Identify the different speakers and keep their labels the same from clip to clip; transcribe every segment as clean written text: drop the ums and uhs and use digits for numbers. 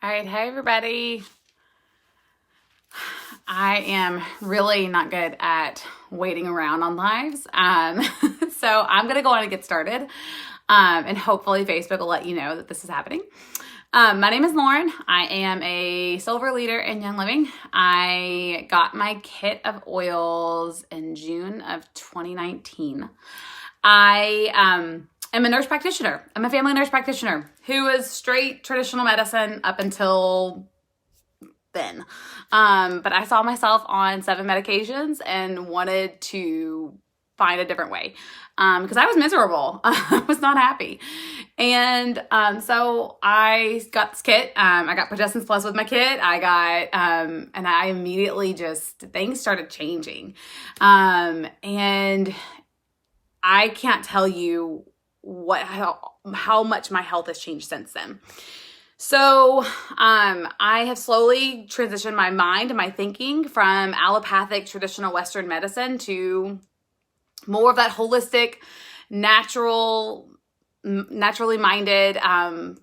Speaker 1: All right, hey everybody. I am really not good at waiting around on lives. So I'm going to go on and get started. And hopefully Facebook will let you know that this is happening. My name is Lauren. I am a silver leader in Young Living. I got my kit of oils in June of 2019. I am a nurse practitioner. I'm a family nurse practitioner who is straight traditional medicine up until then. But I saw myself on 7 medications and wanted to find a different way because I was miserable. I was not happy. And so I got this kit. I got Progestins Plus with my kit. I got, and I immediately things started changing. And I can't tell you how much my health has changed since then. So I have slowly transitioned my mind and my thinking from allopathic traditional Western medicine to more of that holistic, naturally minded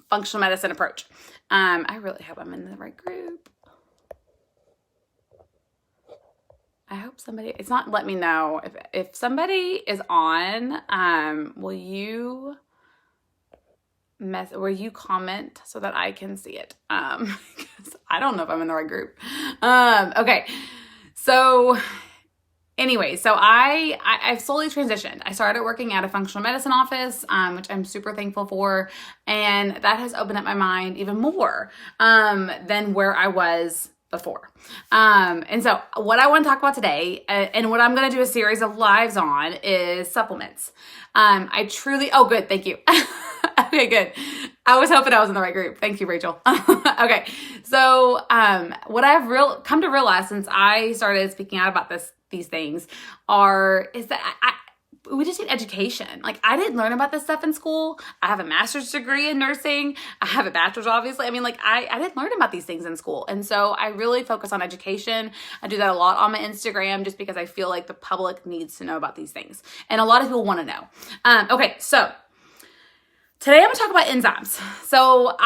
Speaker 1: functional medicine approach. I really hope I'm in the right group. I hope it's not let me know. If somebody is on, will you comment so that I can see it? Because I don't know if I'm in the right group. Okay. So anyway, I've slowly transitioned. I started working at a functional medicine office, which I'm super thankful for. And that has opened up my mind even more than where I was before. And so what I want to talk about today and what I'm going to do a series of lives on is supplements. Oh, good. Thank you. Okay, good. I was hoping I was in the right group. Thank you, Rachel. Okay. So, what I've come to realize since I started speaking out about these things is that we just need education. Like, I didn't learn about this stuff in school. I have a master's degree in nursing. I have a bachelor's, obviously. I mean, I didn't learn about these things in school. And so I really focus on education. I do that a lot on my Instagram just because I feel like the public needs to know about these things. And a lot of people want to know. Okay, so today I'm going to talk about enzymes. So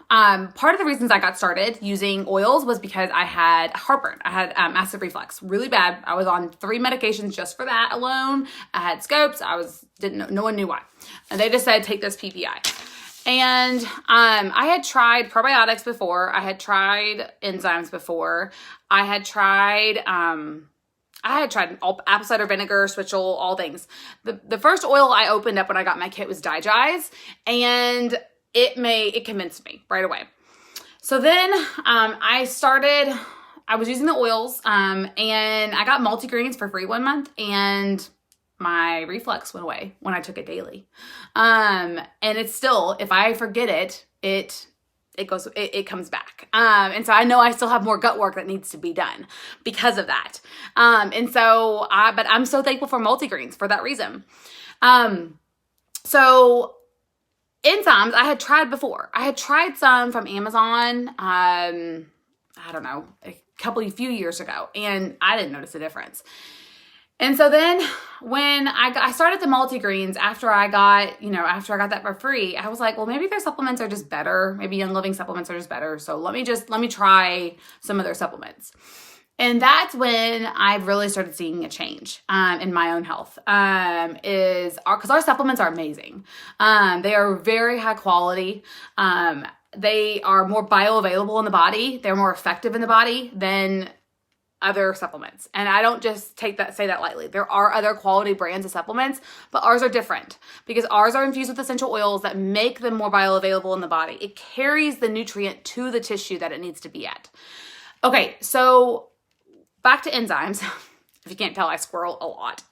Speaker 1: part of the reasons I got started using oils was because I had heartburn. I had acid reflux, really bad. I was on 3 medications just for that alone. I had scopes. No one knew why. And they just said, take this PPI. And I had tried probiotics before. I had tried enzymes before. I had tried apple cider vinegar, switchel, all things. The first oil I opened up when I got my kit was Digize, and it convinced me right away. So then I was using the oils, and I got multigreens for free 1 month, and my reflux went away when I took it daily. And it's still, if I forget it comes back. And so I know I still have more gut work that needs to be done because of that. But I'm so thankful for multigreens for that reason. So enzymes I had tried before. I had tried some from Amazon, I don't know, a few years ago, and I didn't notice a difference. And so then when I started the multigreens after I got that for free, I was like, well, maybe their supplements are just better. Maybe Young Living supplements are just better. So let me try some of their supplements. And that's when I've really started seeing a change in my own health. Because our supplements are amazing. They are very high quality. They are more bioavailable in the body. They're more effective in the body than other supplements. And I don't just say that lightly. There are other quality brands of supplements, but ours are different because ours are infused with essential oils that make them more bioavailable in the body. It carries the nutrient to the tissue that it needs to be at. Okay, so back to enzymes. If you can't tell, I squirrel a lot.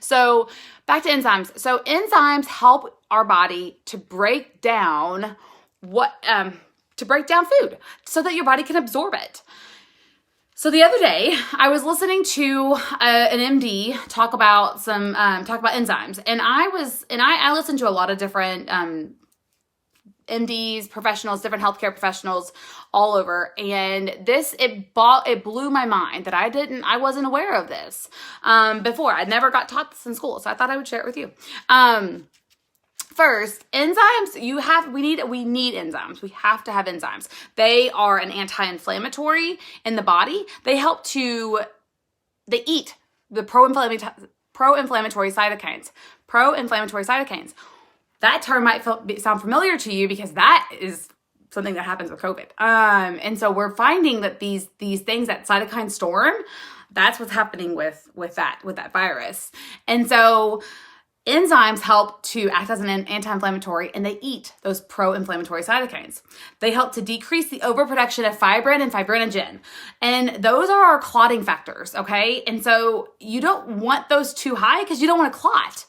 Speaker 1: So back to enzymes. So enzymes help our body to break down food so that your body can absorb it. So the other day, I was listening to an MD talk about enzymes, and I listened to a lot of different MDs, professionals, different healthcare professionals all over. And it blew my mind that I wasn't aware of this before. I never got taught this in school. So I thought I would share it with you. First, enzymes, we need enzymes. We have to have enzymes. They are an anti-inflammatory in the body. They eat the pro-inflammatory cytokines. Pro-inflammatory cytokines. That term might sound familiar to you because that is something that happens with COVID. And so we're finding that these things, that cytokine storm, that's what's happening with that virus. And so enzymes help to act as an anti-inflammatory, and they eat those pro-inflammatory cytokines. They help to decrease the overproduction of fibrin and fibrinogen. And those are our clotting factors, okay? And so you don't want those too high because you don't want to clot.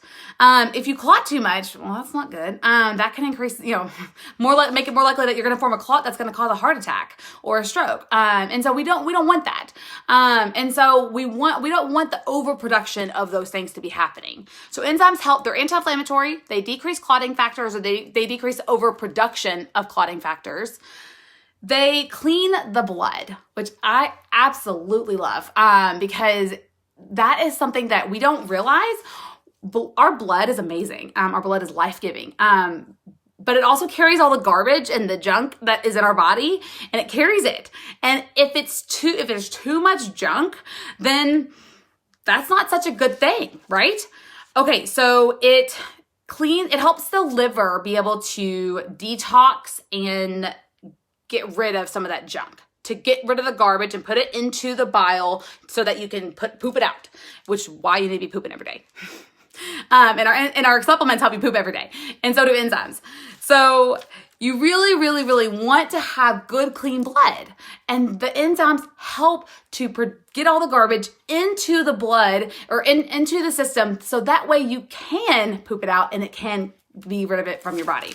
Speaker 1: If you clot too much, well, that's not good. That can increase, make it more likely that you're going to form a clot that's going to cause a heart attack or a stroke. And so we don't want that. And so we don't want the overproduction of those things to be happening. So enzymes help. They're anti-inflammatory. They decrease clotting factors, or they decrease overproduction of clotting factors. They clean the blood, which I absolutely love, because that is something that we don't realize. Our blood is amazing. Our blood is life-giving. But it also carries all the garbage and the junk that is in our body, and it carries it. And if there's too much junk, then that's not such a good thing, right? Okay, so it helps the liver be able to detox and get rid of some of that junk, to get rid of the garbage and put it into the bile so that you can poop it out, which is why you need to be pooping every day. And our supplements help you poop every day, and so do enzymes. So you really, really, really want to have good, clean blood, and the enzymes help to get all the garbage into the blood or into the system, so that way you can poop it out and it can be rid of it from your body.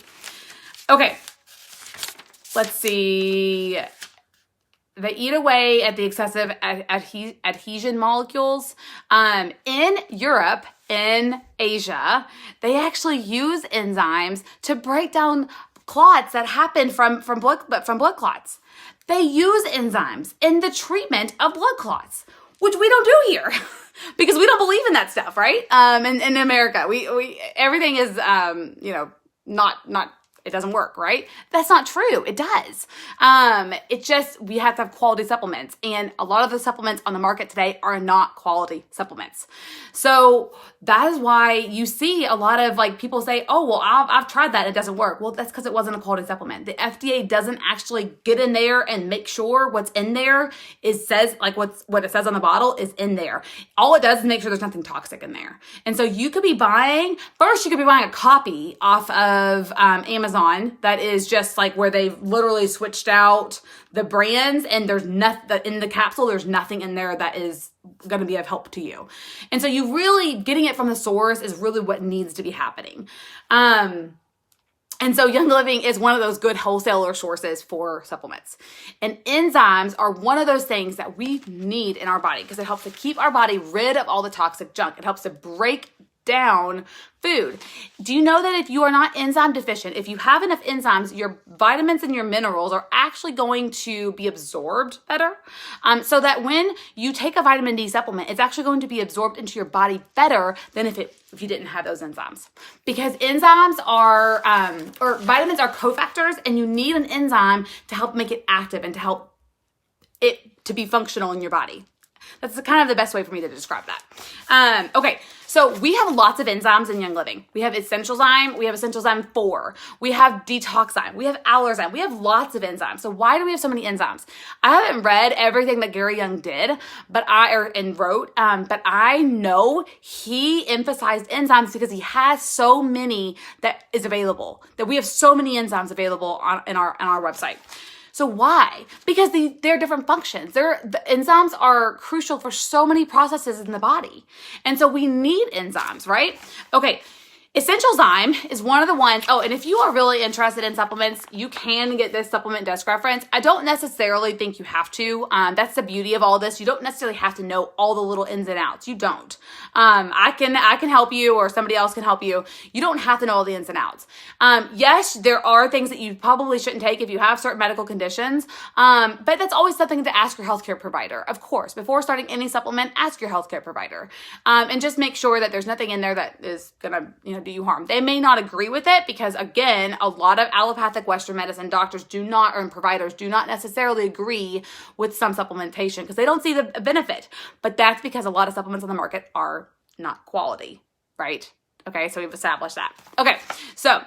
Speaker 1: Okay, let's see. They eat away at the excessive adhesion molecules. In Europe, in Asia, they actually use enzymes to break down clots that happen from blood clots. They use enzymes in the treatment of blood clots, which we don't do here because we don't believe in that stuff, right? In America, we everything is not. It doesn't work, right? That's not true. It does. It's just, we have to have quality supplements. And a lot of the supplements on the market today are not quality supplements. So that is why you see a lot of people say, oh, well, I've tried that. It doesn't work. Well, that's because it wasn't a quality supplement. The FDA doesn't actually get in there and make sure what's in there says what it says on the bottle is in there. All it does is make sure there's nothing toxic in there. And so you could be buying a copy off of Amazon that is just where they've literally switched out the brands, and there's nothing in the capsule. There's nothing in there that is going to be of help to you. And so you really getting it from the source is really what needs to be happening. And so Young Living is one of those good wholesaler sources for supplements. And enzymes are one of those things that we need in our body because it helps to keep our body rid of all the toxic junk. It helps to break down food. Do you know that if you are not enzyme deficient, if you have enough enzymes, your vitamins and your minerals are actually going to be absorbed better? So that when you take a vitamin D supplement, it's actually going to be absorbed into your body better than if you didn't have those enzymes. Because enzymes or vitamins are cofactors, and you need an enzyme to help make it active and to help it to be functional in your body. That's kind of the best way for me to describe that. Okay, so we have lots of enzymes in Young Living. We have Essentialzyme, we have Essentialzyme 4, we have Detoxzyme, we have Allerzyme, we have lots of enzymes. So why do we have so many enzymes? I haven't read everything that Gary Young did, but I know he emphasized enzymes because he has so many that is available, that we have so many enzymes available on our website. So why? Because they're different functions. The enzymes are crucial for so many processes in the body. And so we need enzymes, right? Okay. Essentialzyme is one of the ones. Oh, and if you are really interested in supplements, you can get this supplement desk reference. I don't necessarily think you have to. That's the beauty of all this. You don't necessarily have to know all the little ins and outs. You don't. I can help you, or somebody else can help you. You don't have to know all the ins and outs. Yes, there are things that you probably shouldn't take if you have certain medical conditions. But that's always something to ask your healthcare provider. Of course, before starting any supplement, ask your healthcare provider. And just make sure that there's nothing in there that is gonna, do you harm. They may not agree with it because, again, a lot of allopathic Western medicine doctors and providers do not necessarily agree with some supplementation because they don't see the benefit. But that's because a lot of supplements on the market are not quality, right? Okay, so we've established that. Okay, so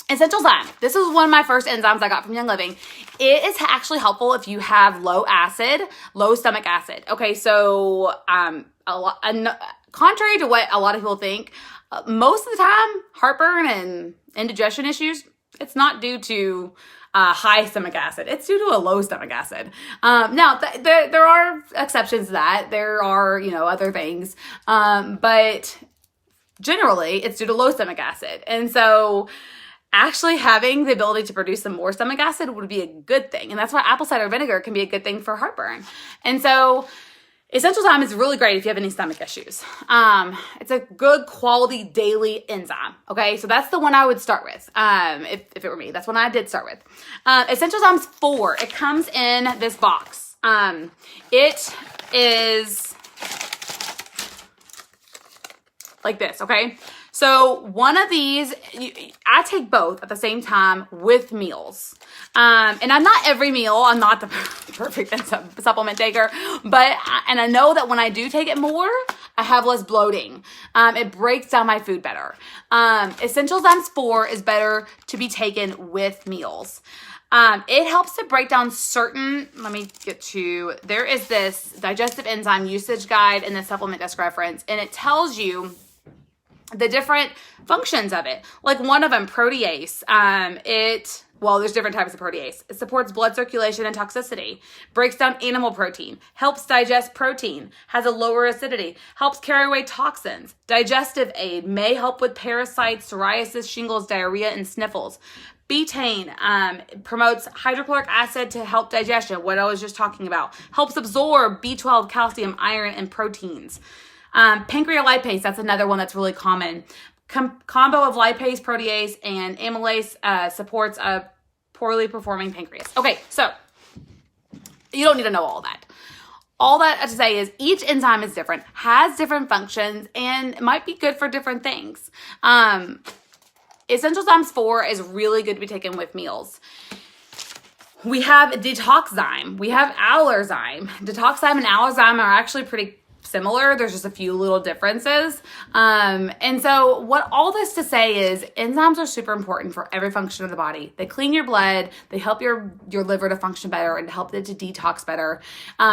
Speaker 1: essential zyme. This is one of my first enzymes I got from Young Living. It is actually helpful if you have low stomach acid. Okay, so contrary to what a lot of people think, most of the time, heartburn and indigestion issues, it's not due to high stomach acid. It's due to a low stomach acid. Now, there are exceptions to that. There are, other things. But generally, it's due to low stomach acid. And so actually having the ability to produce some more stomach acid would be a good thing. And that's why apple cider vinegar can be a good thing for heartburn. And so essential zyme is really great if you have any stomach issues. It's a good quality daily enzyme. Okay, so that's the one I would start with. If it were me, that's one I did start with. Essential zyme's 4. It comes in this box. It is like this, okay? So one of these, I take both at the same time with meals. And I'm not every meal, I'm not the perfect supplement taker, and I know that when I do take it more, I have less bloating. It breaks down my food better. Essential Zymes 4 is better to be taken with meals. It helps to break down there is this digestive enzyme usage guide in the supplement desk reference, and it tells you the different functions of it. Like one of them, protease, there's different types of protease. It supports blood circulation and toxicity, breaks down animal protein, helps digest protein, has a lower acidity, helps carry away toxins, digestive aid, may help with parasites, psoriasis, shingles, diarrhea, and sniffles. Betaine promotes hydrochloric acid to help digestion, what I was just talking about. Helps absorb B12, calcium, iron, and proteins. Pancreolipase, that's another one that's really common. Combo of lipase, protease, and amylase supports a poorly performing pancreas. Okay, so you don't need to know all that. All that to say is each enzyme is different, has different functions, and might be good for different things. Essential Zymes 4 is really good to be taken with meals. We have Detoxzyme. We have Allerzyme. Detoxzyme and Allerzyme are actually pretty similar. There's just a few little differences. And so what all this to say is enzymes are super important for every function of the body. They clean your blood. They help your liver to function better and help it to detox better.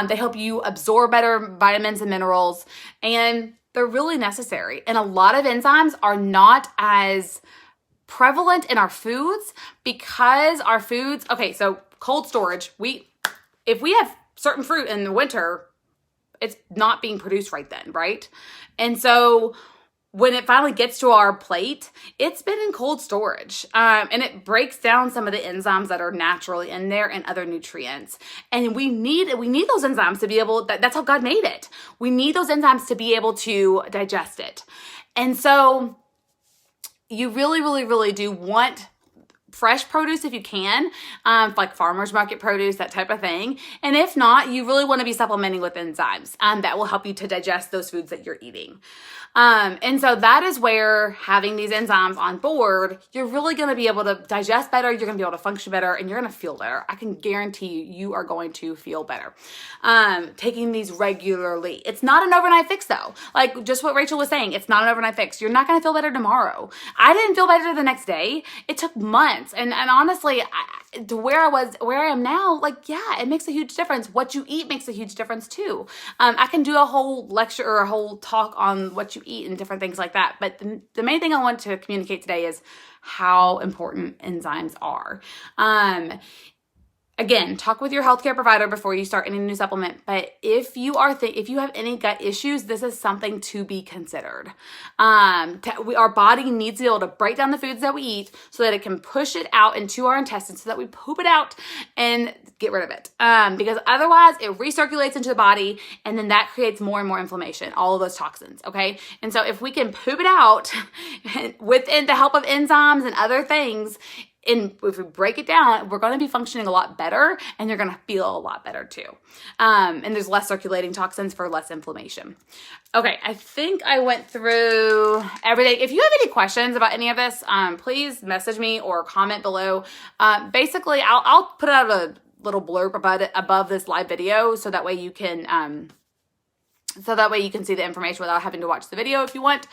Speaker 1: They help you absorb better vitamins and minerals, and they're really necessary. And a lot of enzymes are not as prevalent in our foods because our foods, so cold storage, if we have certain fruit in the winter, it's not being produced right then, right? And so when it finally gets to our plate, it's been in cold storage. And it breaks down some of the enzymes that are naturally in there and other nutrients. And we need those enzymes to be able, that's how God made it. We need those enzymes to be able to digest it. And so you really, really, really do want fresh produce if you can, like farmer's market produce, that type of thing. And if not, you really want to be supplementing with enzymes that will help you to digest those foods that you're eating. And so that is where having these enzymes on board, you're really going to be able to digest better, you're going to be able to function better, and you're going to feel better. I can guarantee you are going to feel better. Taking these regularly. It's not an overnight fix though. Like just what Rachel was saying, it's not an overnight fix. You're not going to feel better tomorrow. I didn't feel better the next day. It took months. And honestly, to where I am now, it makes a huge difference. What you eat makes a huge difference too. I can do a whole lecture or a whole talk on what you eat and different things like that. But the main thing I want to communicate today is how important enzymes are. Again, talk with your healthcare provider before you start any new supplement. But if you have any gut issues, this is something to be considered. Our body needs to be able to break down the foods that we eat so that it can push it out into our intestines so that we poop it out and get rid of it. Because otherwise it recirculates into the body and then that creates more and more inflammation, all of those toxins, okay? And so if we can poop it out with the help of enzymes and other things, if we break it down, we're going to be functioning a lot better, and you're going to feel a lot better too. And there's less circulating toxins for less inflammation. Okay, I think I went through everything. If you have any questions about any of this, please message me or comment below. Basically, I'll put out a little blurb about it above this live video, so that way you can see the information without having to watch the video if you want.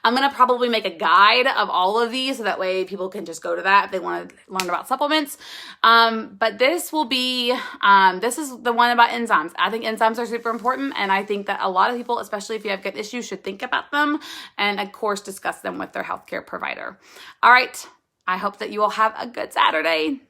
Speaker 1: I'm going to probably make a guide of all of these, so that way people can just go to that if they want to learn about supplements. But this will be, this is the one about enzymes. I think enzymes are super important, and I think that a lot of people, especially if you have gut issues, should think about them and, of course, discuss them with their healthcare provider. All right. I hope that you all have a good Saturday.